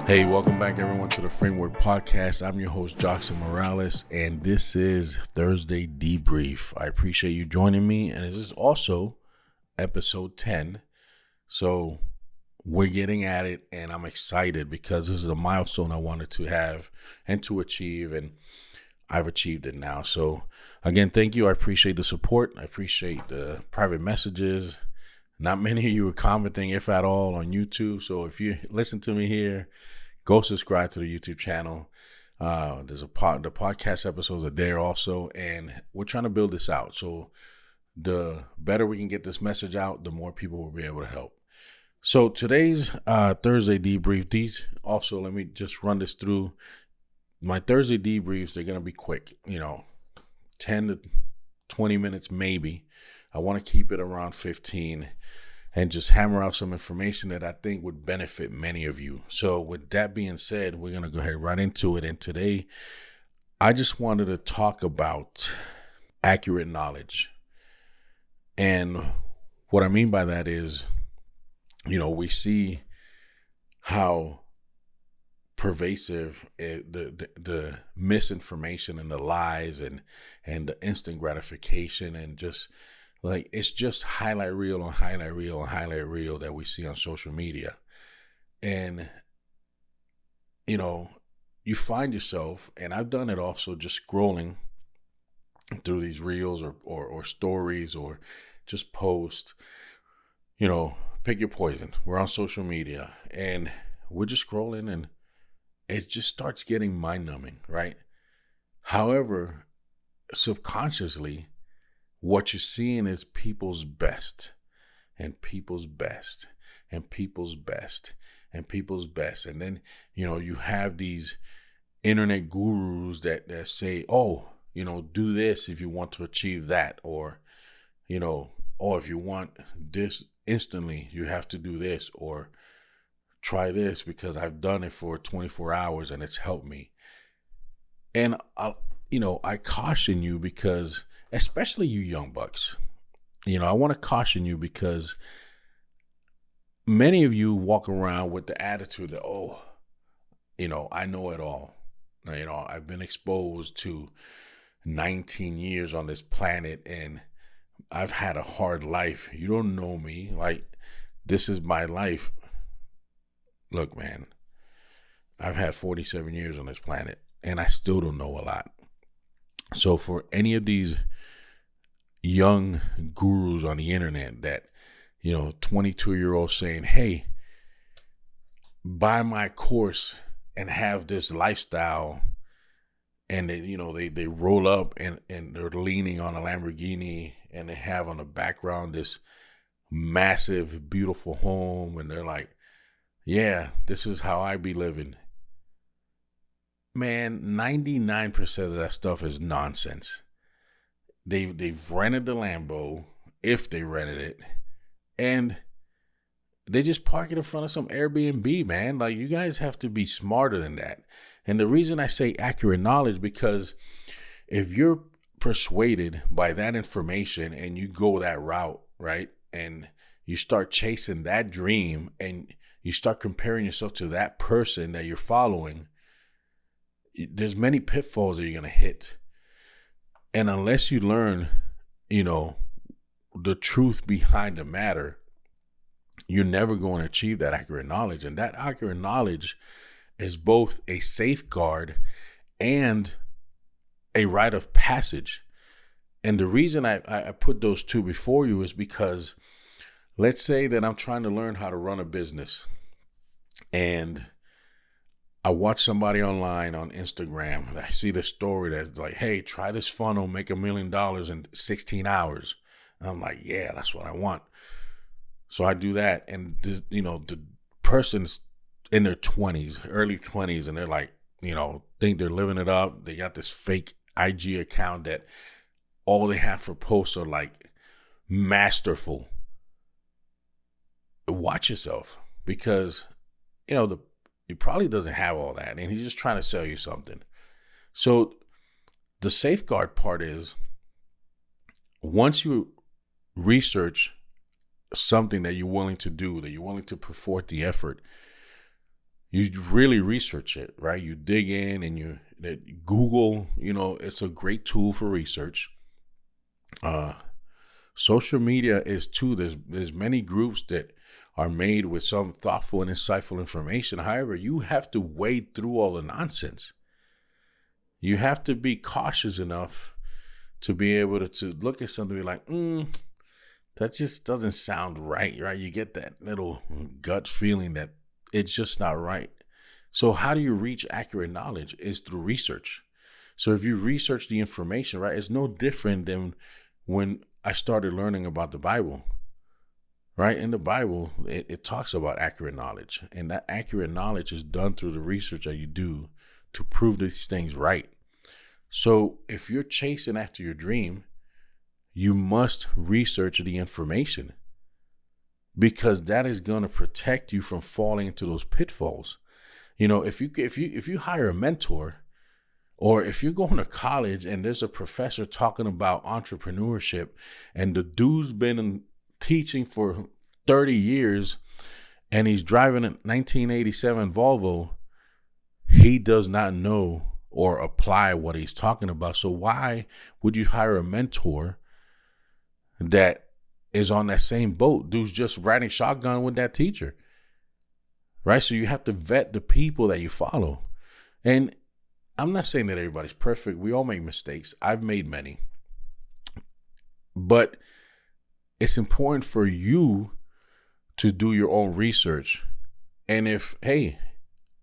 Hey, welcome back everyone to the Framework Podcast. I'm your host, Joksan Morales, and this is Thursday Debrief. I appreciate you joining me, and this is also episode 10. So we're getting at it, and I'm excited because this is a milestone I wanted to have and to achieve, and I've achieved it now. So again, thank you. I appreciate the support. I appreciate the private messages. Not many of you are commenting, if at all, on YouTube. So if you listen to me here, go subscribe to the YouTube channel. The podcast episodes are there also, and we're trying to build this out. So the better we can get this message out, the more people will be able to help. So today's Thursday debrief. These also, let me just run this through. My Thursday debriefs, they're gonna be quick. 10 to 20 minutes maybe. I want to keep it around 15. And just hammer out some information that I think would benefit many of you. So with that being said, we're going to go ahead right into it. And today, I just wanted to talk about accurate knowledge. And what I mean by that is, we see how pervasive the misinformation and the lies and the instant gratification and just like it's just highlight reel on highlight reel on highlight reel that we see on social media. And, you find yourself, and I've done it also just scrolling through these reels or stories or just post, pick your poison. We're on social media and we're just scrolling and it just starts getting mind numbing, right? However, subconsciously, what you're seeing is people's best and people's best and people's best and people's best. And then, you have these internet gurus that say, do this if you want to achieve that. Or, if you want this instantly, you have to do this, or try this because I've done it for 24 hours and it's helped me. And I caution you because, especially you young bucks, I want to caution you because many of you walk around with the attitude that, I know it all. I've been exposed to 19 years on this planet and I've had a hard life. You don't know me. Like, this is my life. Look, man, I've had 47 years on this planet and I still don't know a lot. So for any of these young gurus on the internet that, 22-year-olds saying, hey, buy my course and have this lifestyle. And they roll up and they're leaning on a Lamborghini and they have on the background this massive, beautiful home. And they're like, yeah, this is how I be living. Man, 99% of that stuff is nonsense. They've rented the Lambo, if they rented it, and they just park it in front of some Airbnb, man. Like, you guys have to be smarter than that. And the reason I say accurate knowledge, because if you're persuaded by that information and you go that route, right, and you start chasing that dream and you start comparing yourself to that person that you're following, there's many pitfalls that you're going to hit. And unless you learn, the truth behind the matter, you're never going to achieve that accurate knowledge. And that accurate knowledge is both a safeguard and a rite of passage. And the reason I put those two before you is because let's say that I'm trying to learn how to run a business and I watch somebody online on Instagram. I see the story that's like, hey, try this funnel, make $1 million in 16 hours. And I'm like, yeah, that's what I want. So I do that. And this, the person's in their 20s, early 20s, and they're like, think they're living it up. They got this fake IG account that all they have for posts are like masterful. Watch yourself because, he probably doesn't have all that, and he's just trying to sell you something. So the safeguard part is once you research something that you're willing to do, that you're willing to put forth the effort, You really research it, right? You dig in and you Google, it's a great tool for research. Social media is too. There's many groups that are made with some thoughtful and insightful information. However, you have to wade through all the nonsense. You have to be cautious enough to be able to look at something and be like, that just doesn't sound right? You get that little gut feeling that it's just not right. So how do you reach accurate knowledge? Is through research. So if you research the information, right, it's no different than when I started learning about the Bible, right? In the Bible, it talks about accurate knowledge, and that accurate knowledge is done through the research that you do to prove these things right. So if you're chasing after your dream, you must research the information, because that is going to protect you from falling into those pitfalls. If you hire a mentor, or if you're going to college and there's a professor talking about entrepreneurship, and the dude's been teaching for 30 years and he's driving a 1987 Volvo, he does not know or apply what he's talking about. So why would you hire a mentor that is on that same boat? Dude's just riding shotgun with that teacher, right? So you have to vet the people that you follow. And I'm not saying that everybody's perfect. We all make mistakes. I've made many. But it's important for you to do your own research. And if, hey,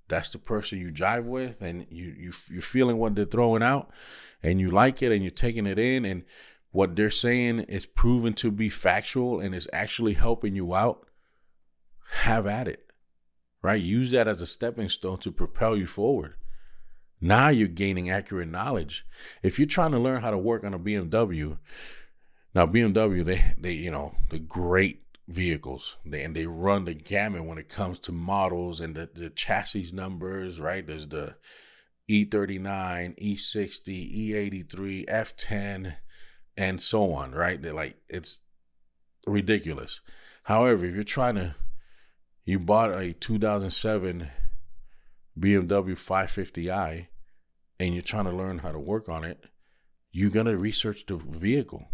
that's the person you jive with, and you're feeling what they're throwing out, and you like it, and you're taking it in, and what they're saying is proven to be factual and is actually helping you out, have at it, right? Use that as a stepping stone to propel you forward. Now you're gaining accurate knowledge. If you're trying to learn how to work on a BMW, now BMW, they the great vehicles, they run the gamut when it comes to models and the chassis numbers, right? There's the E39, E60, E83, F10, and so on, right? It's ridiculous. However, if you bought a 2007 BMW 550i and you're trying to learn how to work on it, you're going to research the vehicle,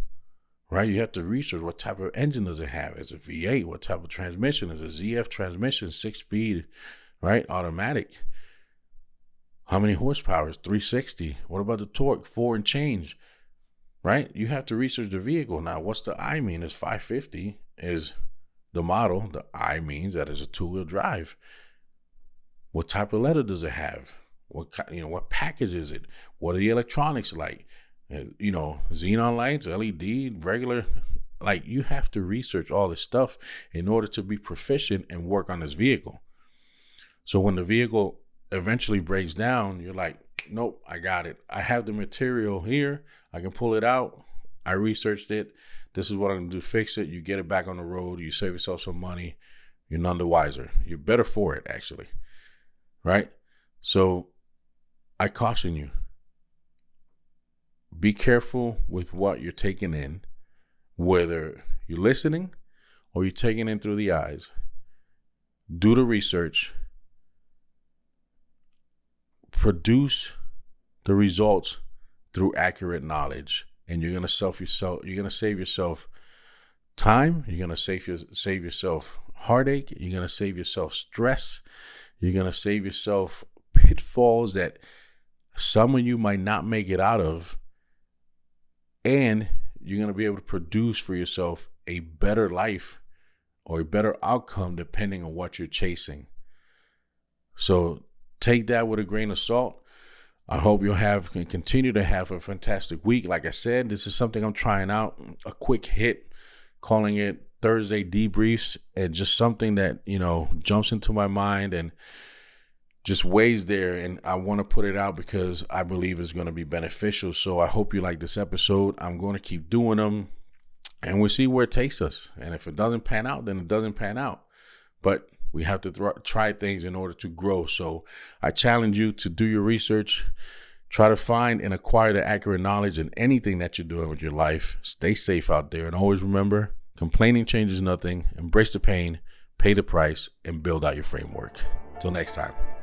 right? You have to research what type of engine does it have. Is it V8? What type of transmission? Is it ZF transmission, 6-speed, right? Automatic. How many horsepower? 360. What about the torque? 4 and change, right? You have to research the vehicle. Now, what's the I mean? Is 550 is the model. The I means that is a 2-wheel drive. What type of leather does it have? What package is it? What are the electronics like? Xenon lights, LED, regular. You have to research all this stuff in order to be proficient and work on this vehicle. So when the vehicle eventually breaks down, you're like, nope, I got it. I have the material here. I can pull it out. I researched it. This is what I'm going to do, fix it. You get it back on the road. You save yourself some money. You're none the wiser. You're better for it, actually. Right? So I caution you. Be careful with what you're taking in, whether you're listening or you're taking in through the eyes. Do the research. Produce the results through accurate knowledge, and you're gonna save yourself time. You're gonna save yourself heartache. You're gonna save yourself stress. You're gonna save yourself pitfalls that some of you might not make it out of, and you're gonna be able to produce for yourself a better life or a better outcome depending on what you're chasing. So take that with a grain of salt. I hope you'll continue to have a fantastic week. Like I said, this is something I'm trying out, a quick hit, calling it Thursday Debriefs, and just something that, jumps into my mind and just weighs there. And I want to put it out because I believe it's going to be beneficial. So I hope you like this episode. I'm going to keep doing them, and we'll see where it takes us. And if it doesn't pan out, then it doesn't pan out. But we have to try things in order to grow. So I challenge you to do your research. Try to find and acquire the accurate knowledge in anything that you're doing with your life. Stay safe out there. And always remember, complaining changes nothing. Embrace the pain, pay the price, and build out your framework. Till next time.